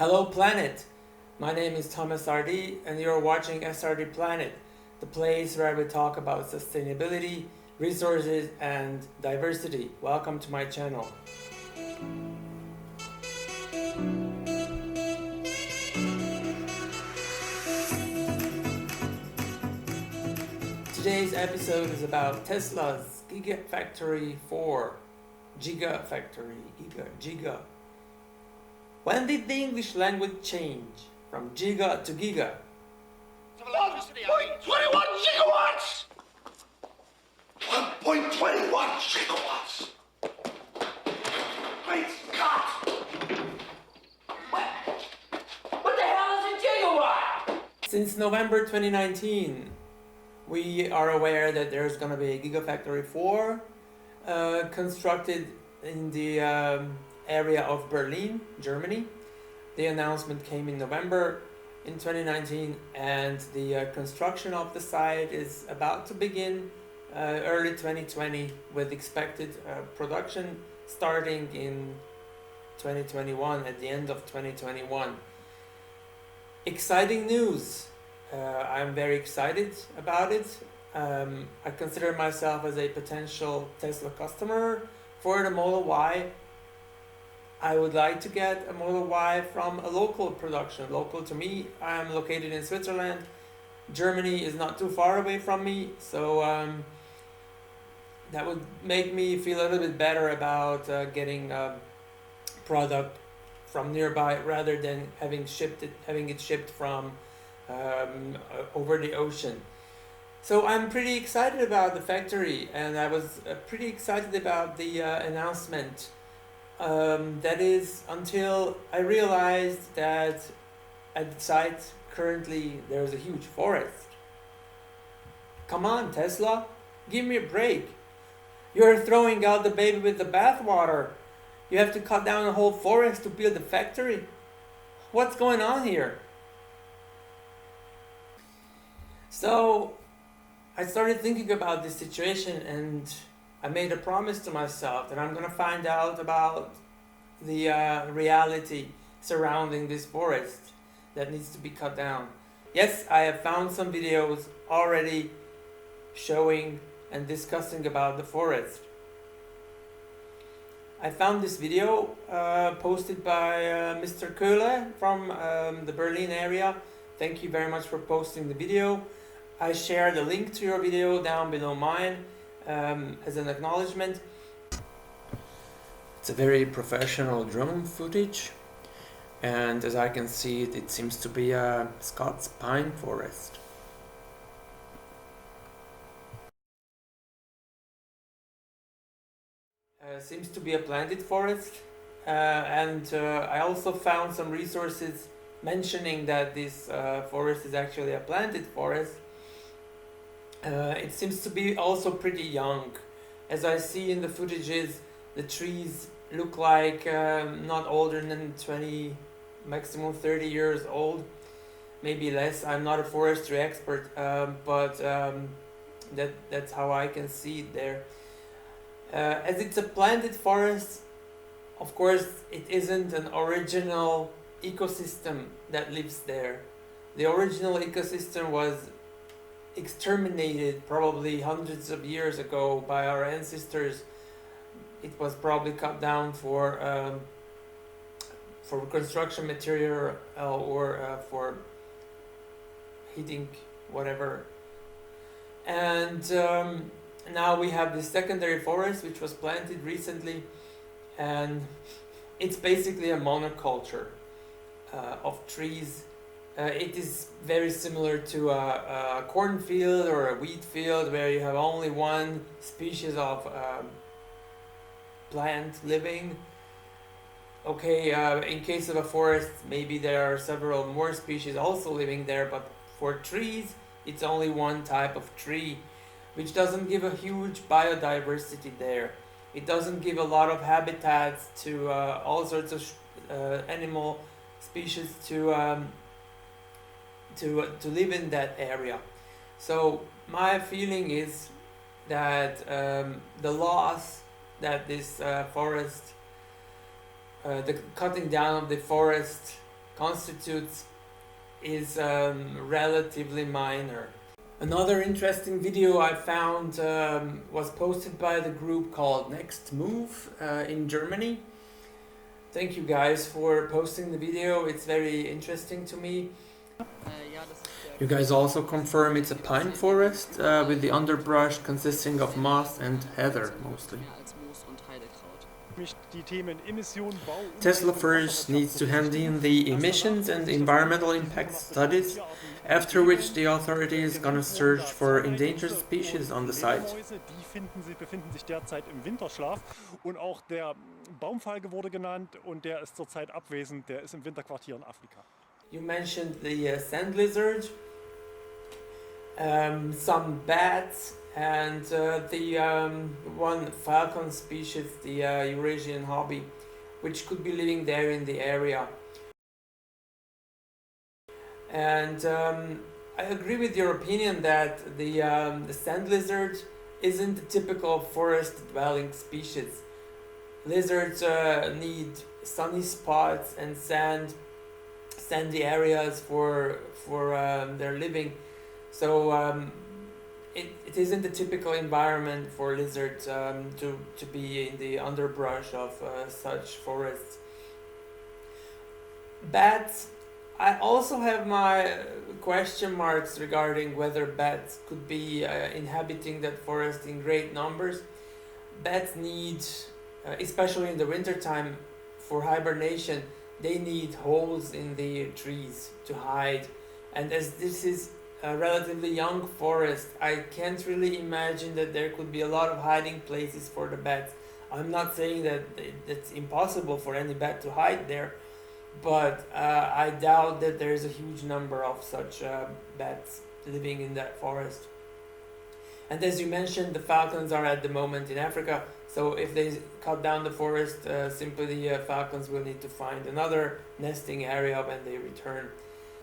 Hello planet! My name is Thomas RD and you're watching SRD Planet, the place where we talk about sustainability, resources and diversity. Welcome to my channel. Today's episode is about Tesla's Gigafactory 4. Gigafactory, Giga. When did the English language change from giga to giga? 1.21 gigawatts! 1.21 gigawatts! Great Scott! What the hell is a gigawatt? Since November 2019, we are aware that there's going to be a Gigafactory 4 constructed in the area of Berlin, Germany. The announcement came in November in 2019 and the construction of the site is about to begin early 2020 with expected production starting in 2021, at the end of 2021. Exciting news. I'm very excited about it. I consider myself as a potential Tesla customer for the Model Y. I would like to get a Model Y from a local production. Local to me, I'm located in Switzerland. Germany is not too far away from me, so that would make me feel a little bit better about getting a product from nearby rather than having it shipped from over the ocean. So I'm pretty excited about the factory, and I was pretty excited about the announcement. That is until I realized that at the site currently there's a huge forest. Come on, Tesla, give me a break. You're throwing out the baby with the bathwater. You have to cut down a whole forest to build a factory. What's going on here? So I started thinking about this situation and I made a promise to myself that I'm going to find out about the reality surrounding this forest that needs to be cut down. Yes, I have found some videos already showing and discussing about the forest. I found this video posted by Mr. Köhle from the Berlin area. Thank you very much for posting the video. I share the link to your video down below mine as an acknowledgement. It's a very professional drone footage, and as I can see it seems to be a Scots pine forest. Seems to be a planted forest, and I also found some resources mentioning that this forest is actually a planted forest. It seems to be also pretty young. As I see in the footages, the trees look like not older than 20, maximum 30 years old, maybe less. I'm not a forestry expert, but that's how I can see it there. As it's a planted forest, of course it isn't an original ecosystem that lives there. The original ecosystem was exterminated probably hundreds of years ago by our ancestors. It was probably cut down for construction material or for heating, whatever. And now we have this secondary forest which was planted recently, and it's basically a monoculture of trees. It is very similar to a cornfield or a wheat field where you have only one species of plant living. Okay, in case of a forest, maybe there are several more species also living there, but for trees, it's only one type of tree, which doesn't give a huge biodiversity there. It doesn't give a lot of habitats to all sorts of animal species to live in that area. So my feeling is that the loss that this forest, the cutting down of the forest constitutes is relatively minor. Another interesting video I found was posted by the group called Next Move in Germany. Thank you guys for posting the video, it's very interesting to me. You guys also confirm it's a pine forest with the underbrush consisting of moss and heather mostly. Tesla first needs to hand in the emissions and environmental impact studies, after which the authority is gonna search for endangered species on the site. Die befinden sich derzeit im Winterschlaf und auch der Baumfalke wurde genannt und der ist zurzeit abwesend, der ist im Winterquartier in Afrika. You mentioned the sand lizard, some bats, and the one falcon species, the Eurasian hobby, which could be living there in the area. And I agree with your opinion that the sand lizard isn't a typical forest-dwelling species. Lizards need sunny spots and sandy areas for their living, so it isn't a typical environment for lizards to be in the underbrush of such forests. Bats, I also have my question marks regarding whether bats could be inhabiting that forest in great numbers. Bats need, especially in the wintertime, for hibernation, they need holes in the trees to hide. And as this is a relatively young forest, I can't really imagine that there could be a lot of hiding places for the bats. I'm not saying that it's impossible for any bat to hide there, but I doubt that there's a huge number of such bats living in that forest. And as you mentioned, the falcons are at the moment in Africa, so if they cut down the forest, simply the falcons will need to find another nesting area when they return.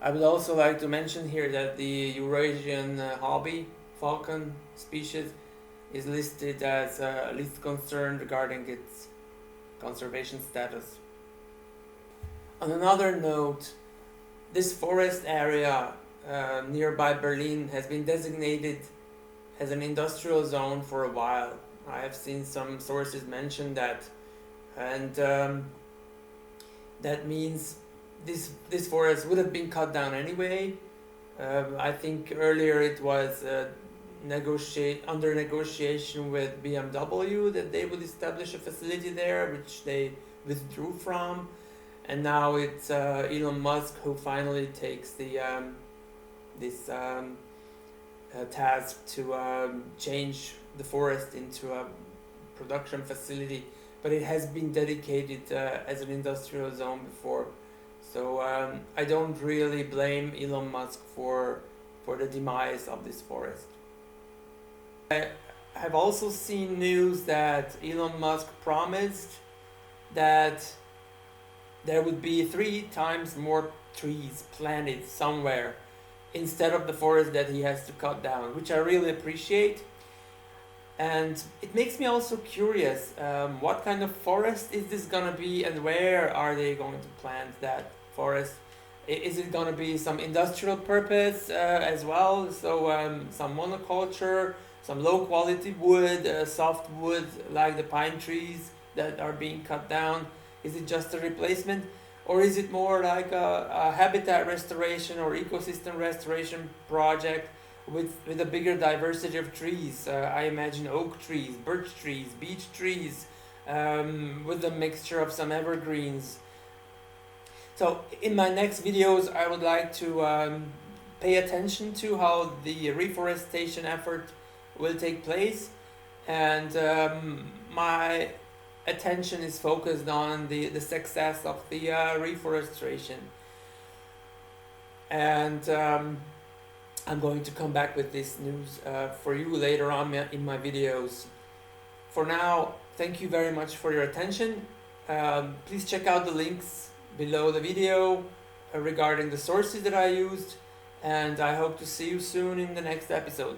I would also like to mention here that the Eurasian hobby falcon species is listed as least concern regarding its conservation status. On another note, this forest area nearby Berlin has been designated as an industrial zone for a while. I have seen some sources mention that, and that means this forest would have been cut down anyway. I think earlier it was under negotiation with BMW that they would establish a facility there, which they withdrew from, and now it's Elon Musk who finally takes the this task to change the forest into a production facility, but it has been dedicated as an industrial zone before. So I don't really blame Elon Musk for the demise of this forest. I have also seen news that Elon Musk promised that there would be 3 times more trees planted somewhere instead of the forest that he has to cut down, which I really appreciate. And it makes me also curious, what kind of forest is this gonna be and where are they going to plant that forest? Is it gonna be some industrial purpose as well? So some monoculture, some low quality wood, soft wood like the pine trees that are being cut down? Is it just a replacement? Or is it more like a habitat restoration or ecosystem restoration project with a bigger diversity of trees? I imagine oak trees, birch trees, beech trees, with a mixture of some evergreens. So in my next videos, I would like to pay attention to how the reforestation effort will take place, and my attention is focused on the success of the reforestation. And I'm going to come back with this news for you later on in my videos. For now, thank you very much for your attention. Please check out the links below the video regarding the sources that I used, and I hope to see you soon in the next episode.